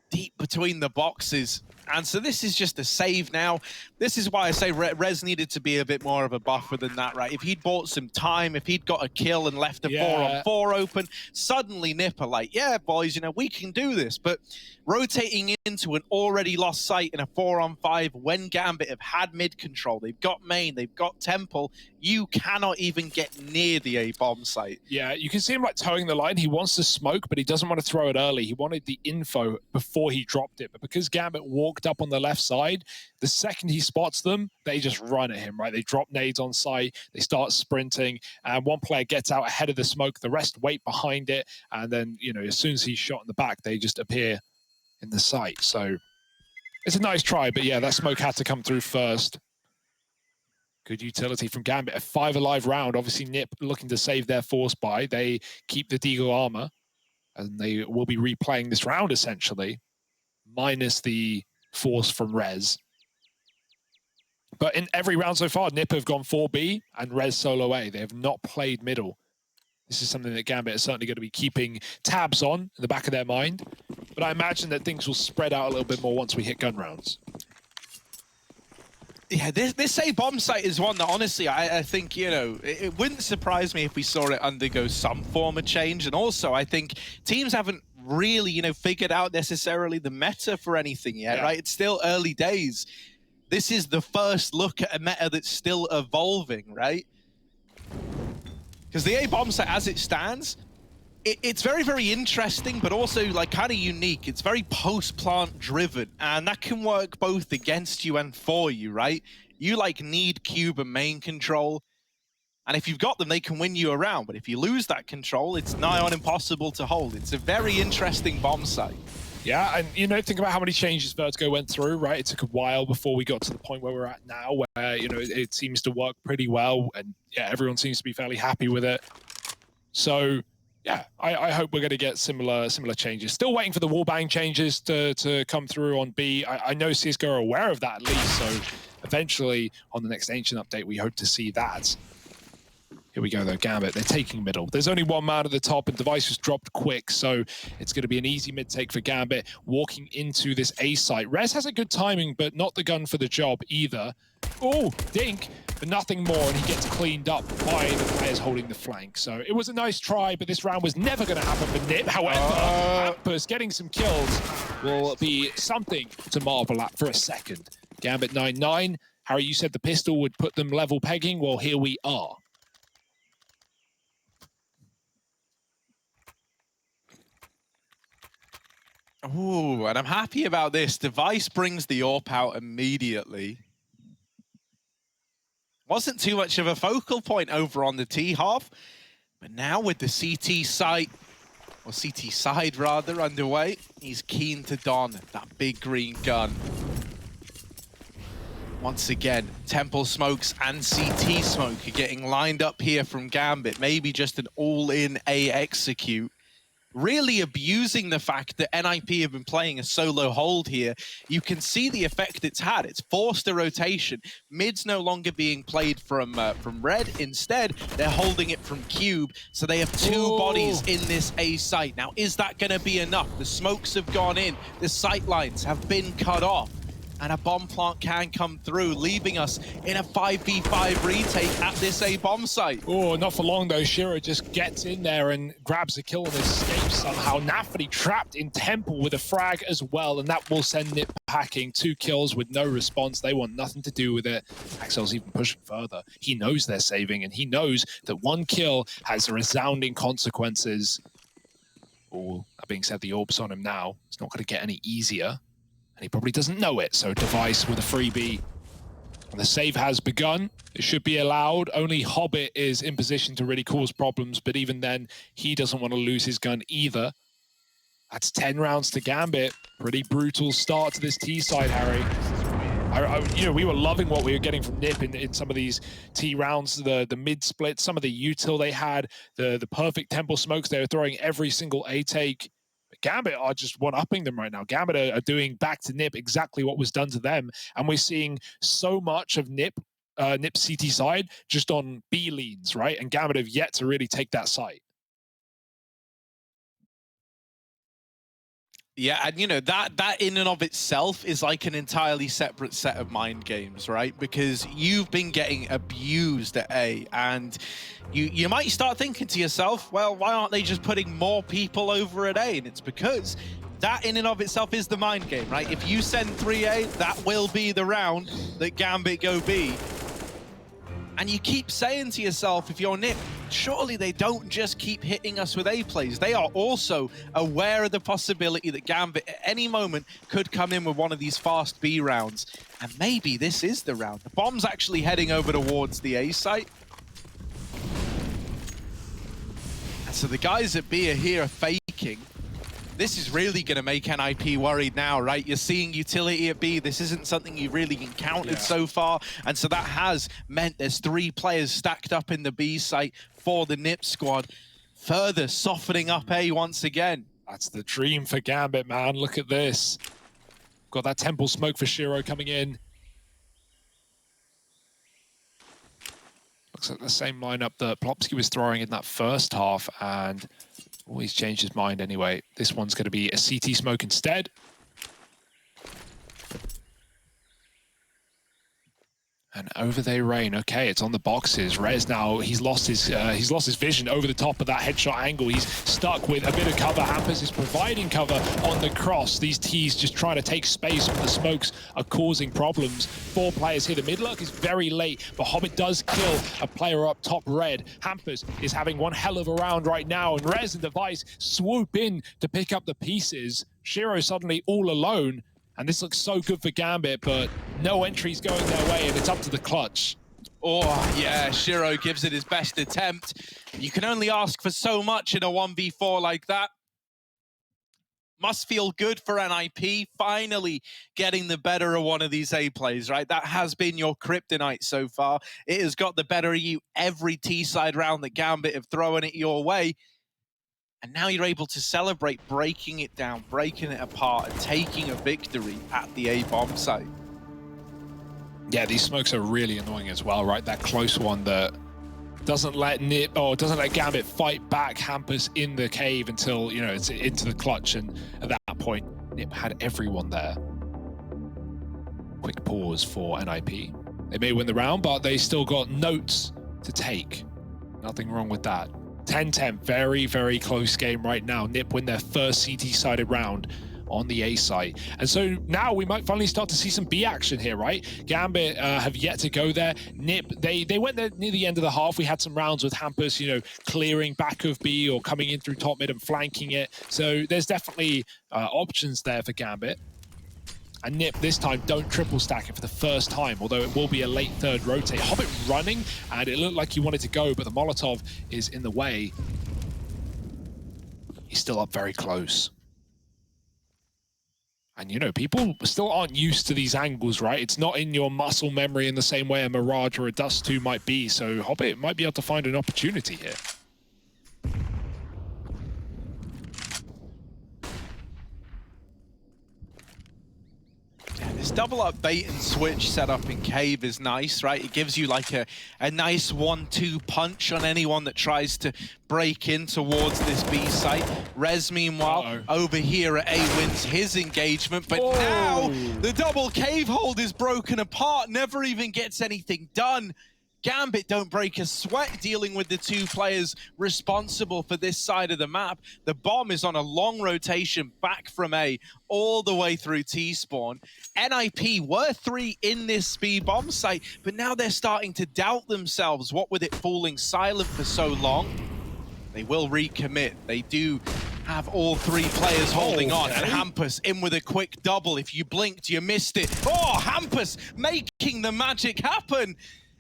deep between the boxes. And so this is just a save now. This is why I say Rez needed to be a bit more of a buffer than that, right? If he'd bought some time, if he'd got a kill and left a 4-on-4 open, suddenly NiP are like, yeah, boys, you know, we can do this. But rotating into an already lost site in a 4-on-5 when Gambit have had mid control, they've got main, they've got temple, you cannot even get near the A-bomb site. Yeah, you can see him like towing the line. He wants to smoke, but he doesn't want to throw it early. He wanted the info before he dropped it. But because Gambit walked up on the left side, the second he spots them, they just run at him, right? They drop nades on site, they start sprinting, and one player gets out ahead of the smoke, the rest wait behind it, and then, you know, as soon as he's shot in the back, they just appear in the site. So it's a nice try, but yeah, that smoke had to come through first. Good utility from Gambit. A 5 alive round. Obviously, NiP looking to save their force buy. They keep the Deagle armor, and they will be replaying this round, essentially, minus the force from Rez. But in every round so far, NiP have gone 4B and Rez solo A. They have not played middle. This is something that Gambit is certainly going to be keeping tabs on in the back of their mind. But I imagine that things will spread out a little bit more once we hit gun rounds. Yeah, this A-bomb site is one that, honestly, I think, you know, it wouldn't surprise me if we saw it undergo some form of change. And also, I think teams haven't really, you know, figured out necessarily the meta for anything yet, right? It's still early days. This is the first look at a meta that's still evolving, right? Because the A-bomb site, as it stands, it's very, very interesting, but also like kind of unique. It's very post-plant driven, and that can work both against you and for you, right? You like need cube and main control, and if you've got them, they can win you around. But if you lose that control, it's nigh on impossible to hold. It's a very interesting bomb site. Yeah, and you know, think about how many changes Vertigo went through, right? It took a while before we got to the point where we're at now, where, you know, it seems to work pretty well, and yeah, everyone seems to be fairly happy with it. So Yeah, I hope we're going to get similar changes. Still waiting for the wallbang changes to come through on B. I know CSGO are aware of that at least, so eventually on the next Ancient update, we hope to see that. Here we go though, Gambit, they're taking middle. There's only one man at the top and Device was dropped quick, so it's going to be an easy mid take for Gambit walking into this A site. Rez has a good timing, but not the gun for the job either. Oh, dink, but nothing more, and he gets cleaned up by the players holding the flank. So it was a nice try, but this round was never going to happen for NiP. However, Ampers getting some kills will be something to marvel at for a second. Gambit 9-9. Harry, you said the pistol would put them level pegging. Well, here we are. Ooh, and I'm happy about this. Device brings the AWP out immediately. Wasn't too much of a focal point over on the T half, but now with the CT site, or CT side rather, underway, he's keen to don that big green gun. Once again, Temple smokes and CT smoke are getting lined up here from Gambit. Maybe just an all-in A execute. Really abusing the fact that NiP have been playing a solo hold here. You can see the effect it's had. It's forced a rotation. Mid's no longer being played from Red. Instead, they're holding it from Cube. So they have two bodies in this A site. Now, is that going to be enough? The smokes have gone in. The sight lines have been cut off. And a bomb plant can come through, leaving us in a 5v5 retake at this A bomb site. Oh, not for long though. Shiro just gets in there and grabs a kill and escapes somehow. Nafany trapped in Temple with a frag as well, and that will send NiP packing. 2 kills with no response. They want nothing to do with it. Axel's even pushing further. He knows they're saving, and he knows that 1 kill has resounding consequences. Oh, that being said, the orb's on him now. It's not going to get any easier. And he probably doesn't know it, so Device with a freebie. And the save has begun. It should be allowed. Only Hobbit is in position to really cause problems, but even then, he doesn't want to lose his gun either. That's 10 rounds to Gambit. Pretty brutal start to this T side, Harry. You know, we were loving what we were getting from NiP in some of these T rounds, the mid split, some of the util they had, the perfect Temple smokes they were throwing every single A take. Gambit are just one-upping them right now. Gambit are doing back to NiP exactly what was done to them. And we're seeing so much of NiP CT side just on B leads, right? And Gambit have yet to really take that site. Yeah, and you know, that in and of itself is like an entirely separate set of mind games, right? Because you've been getting abused at A, and you might start thinking to yourself, well, why aren't they just putting more people over at A? And it's because that in and of itself is the mind game, right? If you send 3A, that will be the round that Gambit go B. And you keep saying to yourself, if you're NiP, surely they don't just keep hitting us with A plays. They are also aware of the possibility that Gambit at any moment could come in with one of these fast B rounds. And maybe this is the round. The bomb's actually heading over towards the A site. And so the guys at B are here faking. This is really going to make NiP worried now, right? You're seeing utility at B. This isn't something you've really encountered so far. And so that has meant there's 3 players stacked up in the B site for the NiP squad, further softening up A once again. That's the dream for Gambit, man. Look at this. Got that Temple smoke for Shiro coming in. Looks like the same lineup that Plopsky was throwing in that first half, and oh, he's changed his mind anyway. This one's going to be a CT smoke instead. And over they rain. Okay, it's on the boxes. Rez now, he's lost his vision over the top of that headshot angle. He's stuck with a bit of cover. Hampers is providing cover on the cross. These T's just trying to take space, but the smokes are causing problems. 4 players here. The mid-lurk is very late, but Hobbit does kill a player up top Red. Hampers is having one hell of a round right now, and Rez and Device swoop in to pick up the pieces. Shiro suddenly all alone. And this looks so good for Gambit, but no entries going their way, and it's up to the clutch. Oh, yeah, Shiro gives it his best attempt. You can only ask for so much in a 1v4 like that. Must feel good for NiP, finally getting the better of one of these A plays, right? That has been your kryptonite so far. It has got the better of you every T-side round that Gambit have thrown it your way. And now you're able to celebrate breaking it down, breaking it apart, and taking a victory at the A bomb site. Yeah, these smokes are really annoying as well, right? That close one that doesn't let NiP, or doesn't let Gambit fight back Hampus in the cave until, you know, it's into the clutch. And at that point, NiP had everyone there. Quick pause for NiP. They may win the round, but they still got notes to take. Nothing wrong with that. 10-10, very, very close game right now. NiP win their first CT-sided round on the A site. And so now we might finally start to see some B action here, right? Gambit have yet to go there. NiP, they went there near the end of the half. We had some rounds with Hampus, you know, clearing back of B or coming in through top mid and flanking it. So there's definitely options there for Gambit. And NiP this time don't triple stack it for the first time, although it will be a late third rotate. Hobbit running, and it looked like he wanted to go, but the Molotov is in the way. He's still up very close. And, you know, people still aren't used to these angles, right? It's not in your muscle memory in the same way a Mirage or a Dust 2 might be, so Hobbit might be able to find an opportunity here. This double up bait and switch setup in Cave is nice, right? It gives you like a nice 1-2 punch on anyone that tries to break in towards this B site. Rez, meanwhile, over here at A wins his engagement, but now the double cave hold is broken apart, never even gets anything done. Gambit don't break a sweat dealing with the two players responsible for this side of the map. The bomb is on a long rotation back from A all the way through T-spawn. NiP were 3 in this speed bomb site, but now they're starting to doubt themselves. What with it falling silent for so long? They will recommit. They do have all 3 players holding on, and Hampus in with a quick double. If you blinked, you missed it. Oh, Hampus making the magic happen.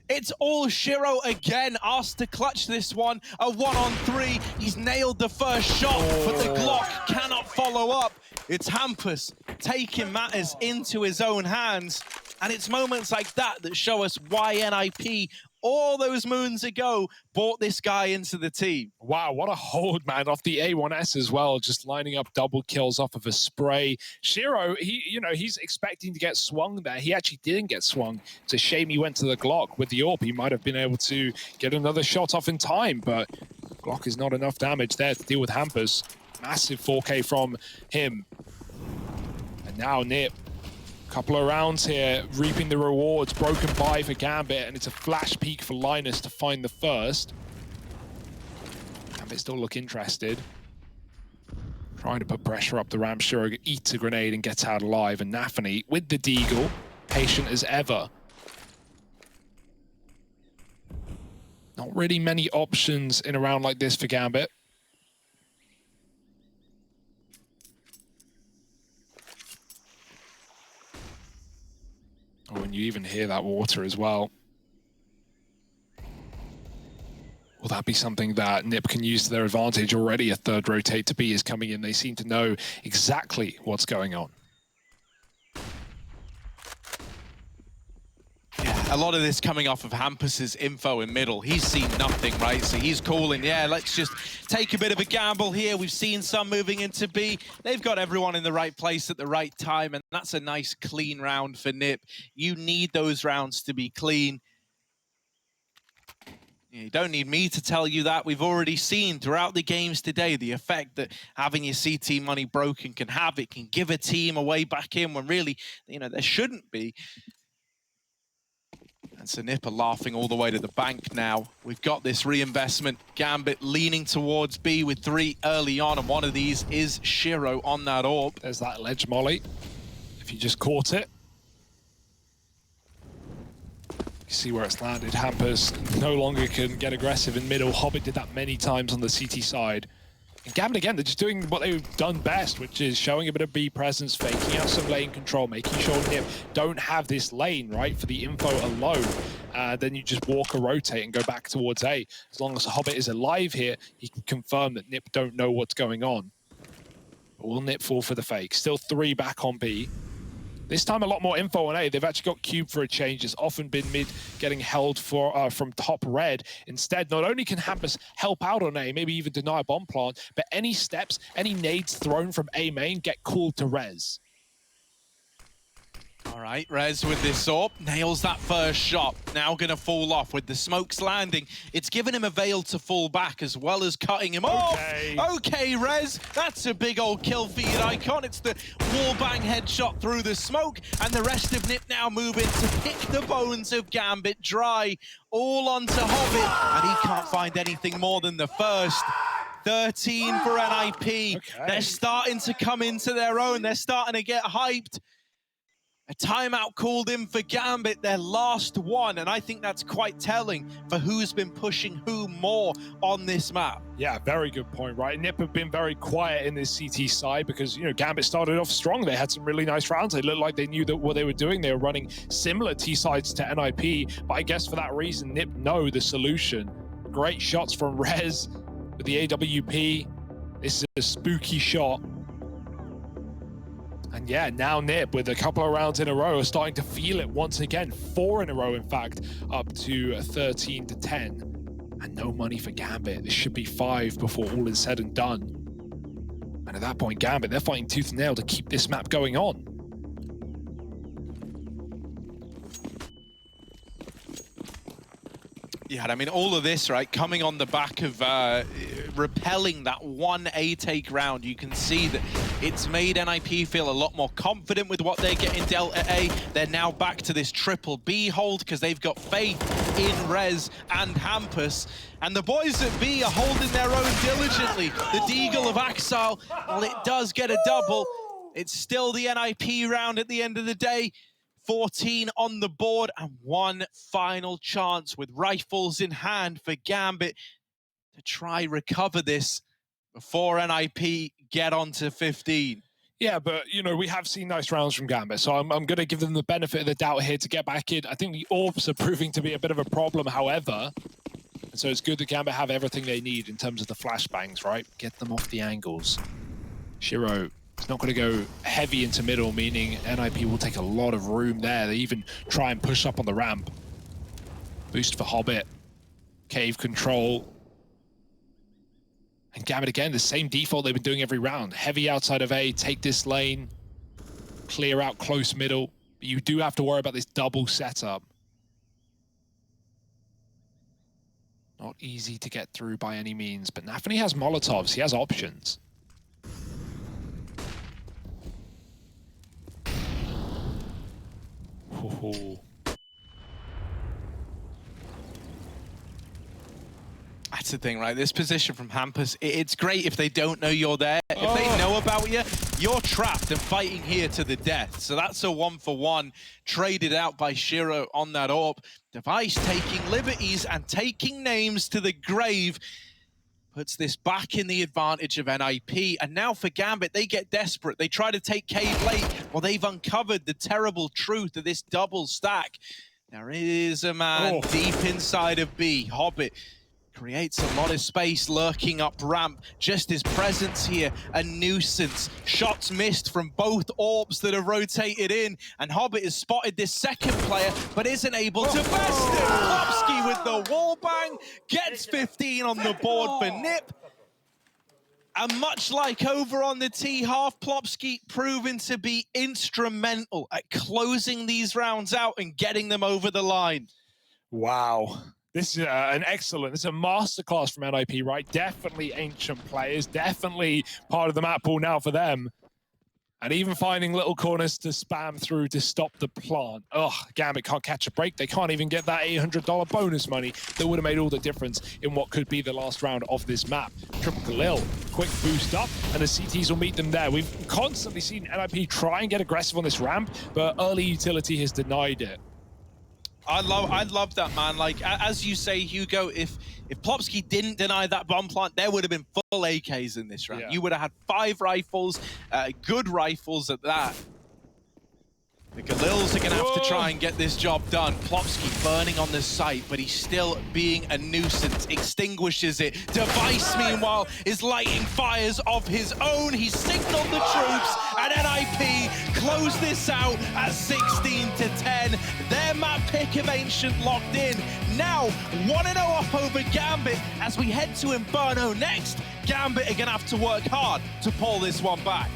It's all Shiro again, asked to clutch this one. A 1-on-3, he's nailed the first shot, but the Glock cannot follow up. It's Hampus taking matters into his own hands. And it's moments like that that show us why NiP, all those moons ago, brought this guy into the team. Wow, what a hold, man, off the A1S as well, just lining up double kills off of a spray. Shiro, he's expecting to get swung there. He actually didn't get swung. It's a shame he went to the Glock. With the AWP, he might have been able to get another shot off in time, but Glock is not enough damage there to deal with Hampus. Massive 4K from him. And now NiP. Couple of rounds here, reaping the rewards. Broken by for Gambit, and it's a flash peek for Linus to find the first. Gambit still look interested. Trying to put pressure up the ramp. Shiro eats a grenade and gets out alive. And Nafany with the Deagle, patient as ever. Not really many options in a round like this for Gambit. Oh, and you even hear that water as well. Will that be something that NiP can use to their advantage? Already a third rotate to B is coming in. They seem to know exactly what's going on. Yeah, a lot of this coming off of Hampus's info in middle. He's seen nothing, right? So he's calling, yeah, let's just take a bit of a gamble here. We've seen some moving into B. They've got everyone in the right place at the right time, and that's a nice, clean round for NiP. You need those rounds to be clean. You don't need me to tell you that. We've already seen throughout the games today the effect that having your CT money broken can have. It can give a team a way back in when really, there shouldn't be. And so NiP are laughing all the way to the bank now. We've got this reinvestment. Gambit leaning towards B with 3 early on, and one of these is Shiro on that AWP. There's that ledge molly. If you just caught it. You see where it's landed. Hampus no longer can get aggressive in middle. Hobbit did that many times on the CT side. And Gambit, again, they're just doing what they've done best, which is showing a bit of B presence, faking out some lane control, making sure NiP don't have this lane, right, for the info alone. Then you just walk or rotate and go back towards A. As long as Hobbit is alive here, he can confirm that NiP don't know what's going on. But will NiP fall for the fake? Still 3 back on B. This time a lot more info on A. They've actually got Cube for a change. It's often been mid getting held for from top red. Instead, not only can Hampus help out on A, maybe even deny a bomb plant, but any steps, any nades thrown from A main get called to res. All right, Rez with this AWP, nails that first shot. Now gonna fall off with the smokes landing. It's given him a veil to fall back as well as cutting him off. Okay, Rez, that's a big old kill feed icon. It's the wallbang headshot through the smoke, and the rest of NiP now moving to pick the bones of Gambit dry. All onto Hobbit, and he can't find anything more than the first. 13 for NiP. Okay. They're starting to come into their own. They're starting to get hyped. A timeout called in for Gambit, their last one, and I think that's quite telling for who's been pushing who more on this map. Yeah, very good point, right? NiP have been very quiet in this CT side because, you know, Gambit started off strong. They had some really nice rounds. They looked like they knew that what they were doing. They were running similar T sides to NiP, but I guess for that reason, NiP know the solution. Great shots from Rez with the AWP. This is a spooky shot. And yeah, now NiP, with a couple of rounds in a row, are starting to feel it once again. 4 in a row, in fact, up to 13 to 10. And no money for Gambit. This should be 5 before all is said and done. And at that point, Gambit, they're fighting tooth and nail to keep this map going on. Yeah, I mean, all of this, right, coming on the back of repelling that one A take round. You can see that it's made NiP feel a lot more confident with what they're getting dealt at A. They're now back to this triple B hold because they've got faith in Rez and Hampus. And the boys at B are holding their own diligently. The Deagle of Axile, well, it does get a double. It's still the NiP round at the end of the day. 14 on the board and one final chance with rifles in hand for Gambit to try recover this before NiP get on to 15. Yeah, but, you know, we have seen nice rounds from Gambit, so I'm going to give them the benefit of the doubt here to get back in. I think the orbs are proving to be a bit of a problem, however, and so it's good that Gambit have everything they need in terms of the flashbangs, right? Get them off the angles. Shiro, it's not going to go heavy into middle, meaning NiP will take a lot of room there. They even try and push up on the ramp. Boost for Hobbit. Cave control. And Gambit again, the same default they've been doing every round. Heavy outside of A, take this lane, clear out close middle. But you do have to worry about this double setup. Not easy to get through by any means, but Nafany has Molotovs, he has options. Oh. That's the thing, right? This position from Hampus, it's great if they don't know you're there. If they know about you, you're trapped and fighting here to the death. So that's a 1-for-1 traded out by Shiro on that AWP. Device taking liberties and taking names to the grave. Puts this back in the advantage of NiP. And now for Gambit, they get desperate. They try to take Cave late. Well, they've uncovered the terrible truth of this double stack. There is a man deep inside of B. Hobbit creates a lot of space lurking up ramp. Just his presence here, a nuisance. Shots missed from both AWPs that have rotated in. And Hobbit has spotted this second player, but isn't able to best him. Plopsky with the wallbang gets 15 on the board for NiP. And much like over on the T half, Plopsky proven to be instrumental at closing these rounds out and getting them over the line. Wow. This is this is a masterclass from NiP, right? Definitely ancient players, definitely part of the map pool now for them. And even finding little corners to spam through to stop the plant. Ugh, Gambit can't catch a break. They can't even get that $800 bonus money that would have made all the difference in what could be the last round of this map. Triple Khalil, quick boost up, and the CTs will meet them there. We've constantly seen NiP try and get aggressive on this ramp, but early utility has denied it. I love that, man. Like, as you say, Hugo, if Plopsky didn't deny that bomb plant, there would have been full AKs in this round. Yeah. You would have had 5 rifles, good rifles at that. The Galils are going to have to try and get this job done. Plopsky burning on the site, but he's still being a nuisance. Extinguishes it. Device, meanwhile, is lighting fires of his own. He's signaled the troops, and NiP close this out at 16-10. Their map pick of Ancient locked in. Now, 1-0 up over Gambit as we head to Inferno next. Gambit are going to have to work hard to pull this one back.